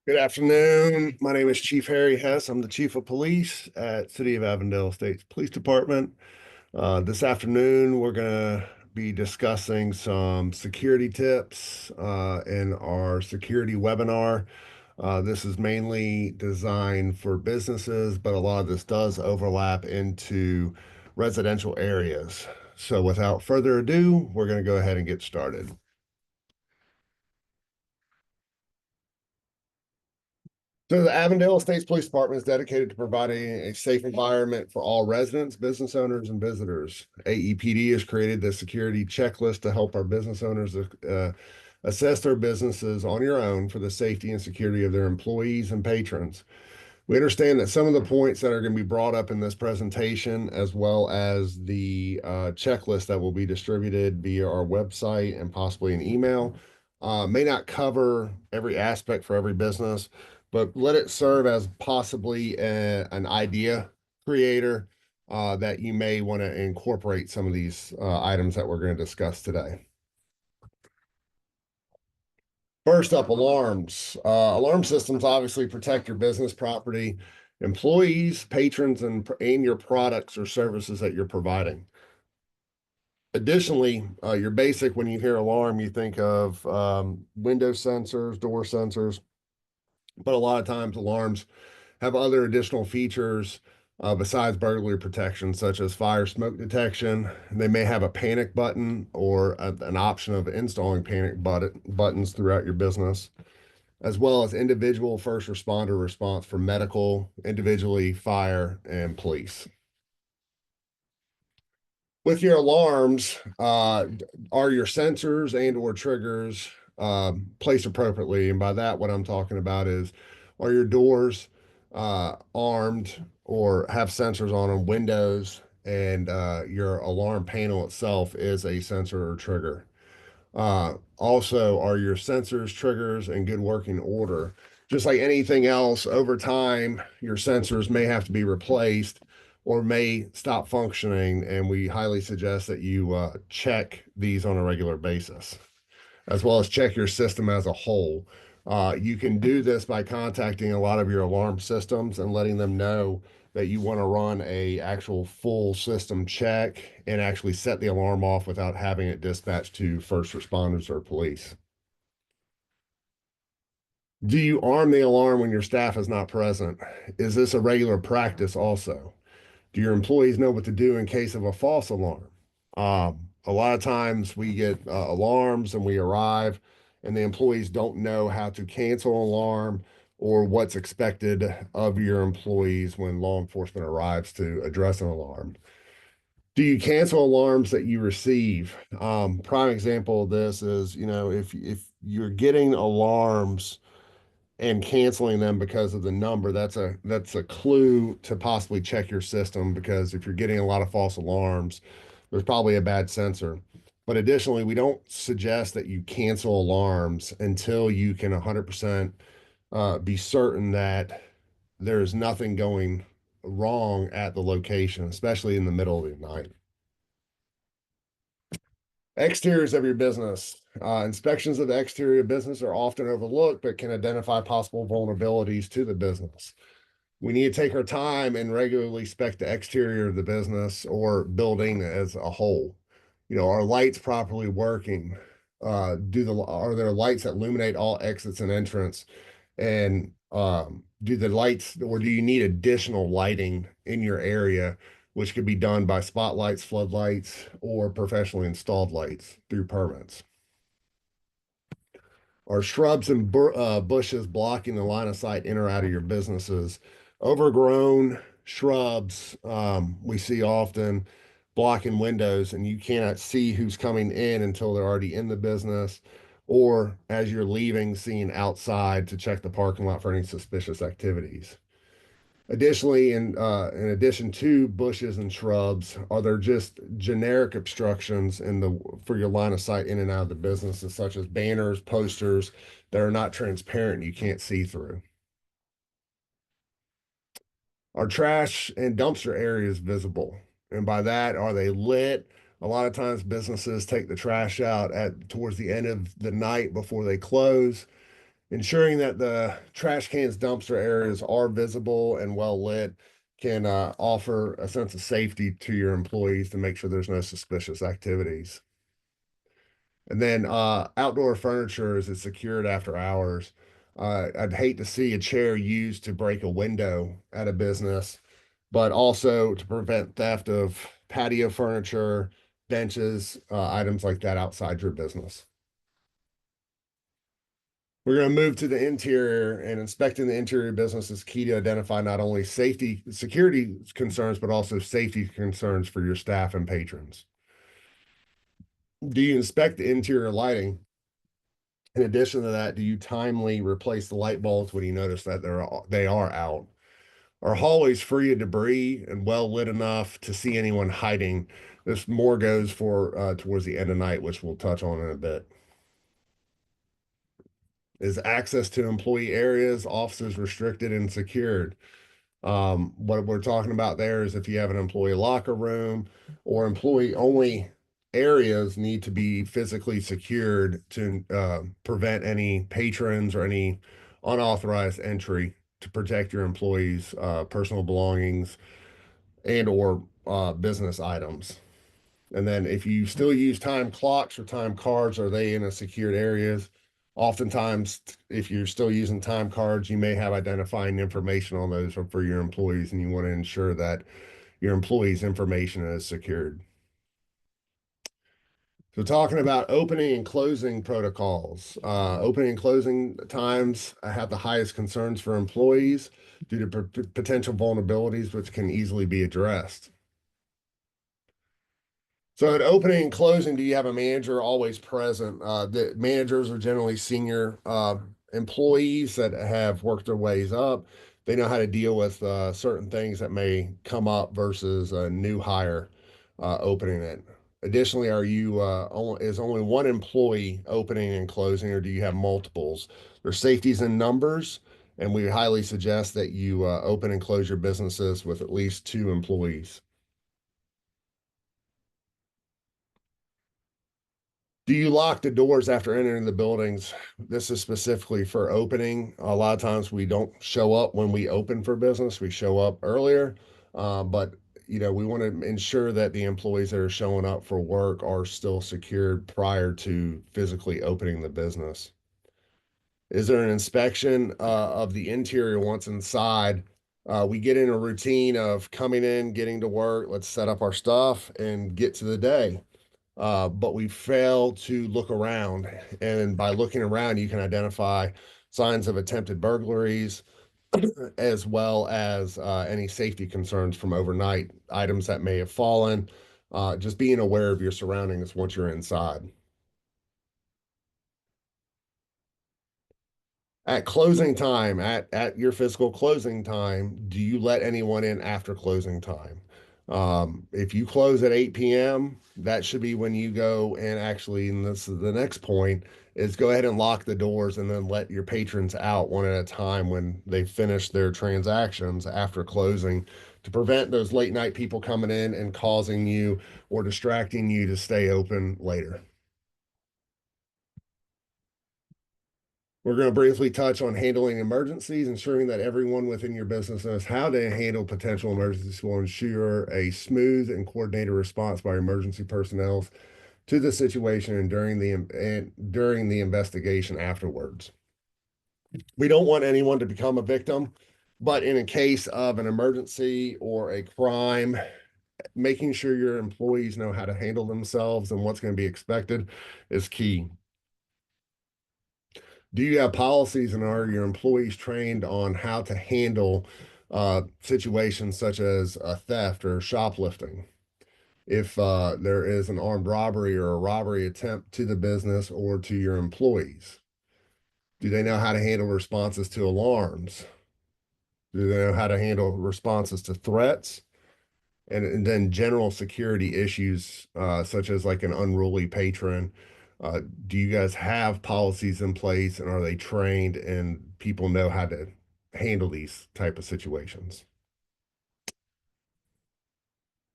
Good afternoon. My name is Chief Harry Hess. I'm the Chief of Police at City of Avondale State's Police Department. This afternoon, we're going to be discussing some security tips in our security webinar. This is mainly designed for businesses, but a lot of this does overlap into residential areas. So without further ado, we're going to go ahead and get started. So the Avondale State's Police Department is dedicated to providing a safe environment for all residents, business owners, and visitors. AEPD has created the security checklist to help our business owners assess their businesses on your own for the safety and security of their employees and patrons. We understand that some of the points that are going to be brought up in this presentation, as well as the checklist that will be distributed via our website and possibly an email, may not cover every aspect for every business, but let it serve as possibly an idea creator that you may want to incorporate some of these items that we're going to discuss today. First up, alarms. Alarm systems obviously protect your business property, employees, patrons, and your products or services that you're providing. Additionally, your basic, when you hear alarm, you think of window sensors, door sensors, but a lot of times alarms have other additional features besides burglary protection, such as fire smoke detection. They may have a panic button or an option of installing panic buttons throughout your business, as well as individual first responder response for medical, individually fire, and police. With your alarms, are your sensors and or triggers placed appropriately? And by that, what I'm talking about is, are your doors armed or have sensors on them, windows, and your alarm panel itself is a sensor or trigger? Also, are your sensors, triggers, in good working order? Just like anything else, over time, your sensors may have to be replaced or may stop functioning, and we highly suggest that you check these on a regular basis, as well as check your system as a whole. You can do this by contacting a lot of your alarm systems and letting them know that you want to run a actual full system check and actually set the alarm off without having it dispatched to first responders or police. Do you arm the alarm when your staff is not present? Is this a regular practice also? Do your employees know what to do in case of a false alarm? A lot of times we get alarms and we arrive and the employees don't know how to cancel an alarm or what's expected of your employees when law enforcement arrives to address an alarm. Do you cancel alarms that you receive? Prime example of this is, if you're getting alarms and canceling them because of the number, that's a clue to possibly check your system, because if you're getting a lot of false alarms, there's probably a bad sensor. But additionally, we don't suggest that you cancel alarms until you can 100% be certain that there's nothing going wrong at the location, especially in the middle of the night. Exteriors of your business. Inspections of the exterior of business are often overlooked, but can identify possible vulnerabilities to the business. We need to take our time and regularly inspect the exterior of the business or building as a whole. Are lights properly working? Are there lights that illuminate all exits and entrance? And do the lights, or do you need additional lighting in your area, which could be done by spotlights, floodlights, or professionally installed lights through permits? Are shrubs and bushes blocking the line of sight in or out of your businesses? Overgrown shrubs we see often blocking windows, and you cannot see who's coming in until they're already in the business, or as you're leaving, seeing outside to check the parking lot for any suspicious activities. Additionally, in addition to bushes and shrubs, are there just generic obstructions for your line of sight in and out of the businesses, such as banners, posters that are not transparent, you can't see through? Are trash and dumpster areas visible? And by that, are they lit? A lot of times businesses take the trash out at towards the end of the night before they close. Ensuring that the trash cans dumpster areas are visible and well lit can offer a sense of safety to your employees to make sure there's no suspicious activities. And then outdoor furniture is secured after hours. I'd hate to see a chair used to break a window at a business, but also to prevent theft of patio furniture, benches, items like that outside your business. We're going to move to the interior, and inspecting the interior business is key to identify not only safety, security concerns, but also safety concerns for your staff and patrons. Do you inspect the interior lighting? In addition to that, do you timely replace the light bulbs when you notice that they are out? Are hallways free of debris and well lit enough to see anyone hiding? This more goes for towards the end of night, which we'll touch on in a bit. Is access to employee areas, offices restricted and secured? What we're talking about there is if you have an employee locker room or employee only areas need to be physically secured to prevent any patrons or any unauthorized entry to protect your employees' personal belongings and or business items. And then if you still use time clocks or time cards, are they in a secured areas? Oftentimes, if you're still using time cards, you may have identifying information on those for your employees, and you want to ensure that your employees' information is secured. So, talking about opening and closing protocols, opening and closing times have the highest concerns for employees due to potential vulnerabilities, which can easily be addressed. So at opening and closing, do you have a manager always present? The managers are generally senior employees that have worked their ways up. They know how to deal with certain things that may come up versus a new hire opening it. Additionally, are you is only one employee opening and closing, or do you have multiples? There's safeties in numbers, and we highly suggest that you open and close your businesses with at least two employees. Do you lock the doors after entering the buildings? This is specifically for opening. A lot of times we don't show up when we open for business. We show up earlier, but we want to ensure that the employees that are showing up for work are still secured prior to physically opening the business. Is there an inspection of the interior once inside? We get in a routine of coming in, getting to work, let's set up our stuff and get to the day, but we fail to look around. And by looking around, you can identify signs of attempted burglaries, as well as any safety concerns from overnight, items that may have fallen. Just being aware of your surroundings once you're inside. At closing time, at your physical closing time, do you let anyone in after closing time? If you close at 8 p.m., that should be when you go and actually, and this is the next point, is go ahead and lock the doors and then let your patrons out one at a time when they finish their transactions after closing to prevent those late night people coming in and causing you or distracting you to stay open later. We're going to briefly touch on handling emergencies. Ensuring that everyone within your business knows how to handle potential emergencies will ensure a smooth and coordinated response by emergency personnel to the situation and during the investigation afterwards. We don't want anyone to become a victim, but in a case of an emergency or a crime, making sure your employees know how to handle themselves and what's going to be expected is key. Do you have policies, and are your employees trained on how to handle situations such as a theft or shoplifting? If there is an armed robbery or a robbery attempt to the business or to your employees, do they know how to handle responses to alarms? Do they know how to handle responses to threats? And then general security issues, such as like an unruly patron. Do you guys have policies in place, and are they trained and people know how to handle these type of situations?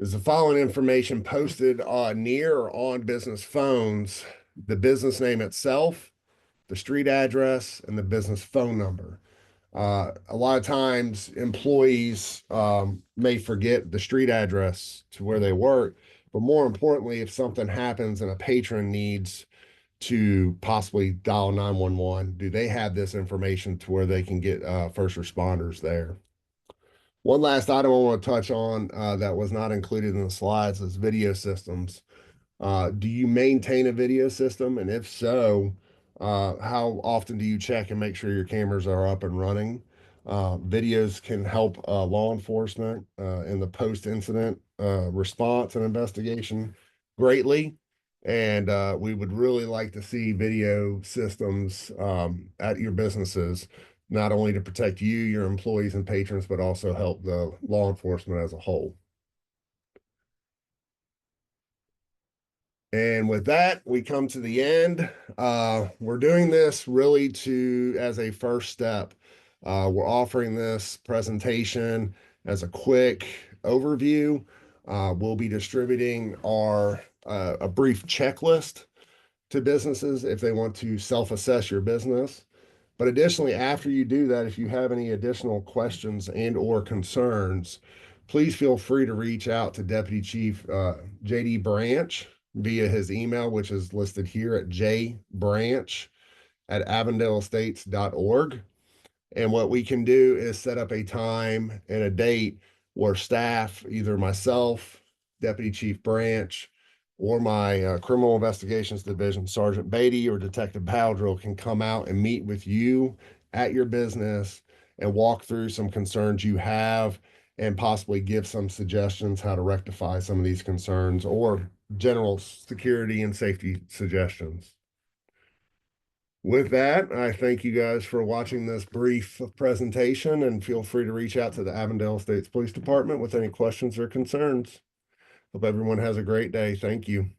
Is the following information posted near or on business phones: the business name itself, the street address, and the business phone number. A lot of times employees may forget the street address to where they work, but more importantly, if something happens and a patron needs to possibly dial 911, do they have this information to where they can get first responders there? One last item I want to touch on that was not included in the slides is video systems. Do you maintain a video system? And if so, how often do you check and make sure your cameras are up and running? Videos can help law enforcement in the post-incident response and investigation greatly. And we would really like to see video systems at your businesses, not only to protect you, your employees, and patrons, but also help the law enforcement as a whole. And with that, we come to the end. We're doing this really as a first step. We're offering this presentation as a quick overview. We'll be distributing a brief checklist to businesses if they want to self-assess your business. But additionally, after you do that, if you have any additional questions and or concerns, please feel free to reach out to Deputy Chief JD Branch via his email, which is listed here at jbranch@avondaleestates.org. And what we can do is set up a time and a date where staff, either myself, Deputy Chief Branch, or my Criminal Investigations Division, Sergeant Beatty or Detective Powdrill, can come out and meet with you at your business and walk through some concerns you have and possibly give some suggestions how to rectify some of these concerns or general security and safety suggestions. With that, I thank you guys for watching this brief presentation, and feel free to reach out to the Avondale Estates Police Department with any questions or concerns. Hope everyone has a great day. Thank you.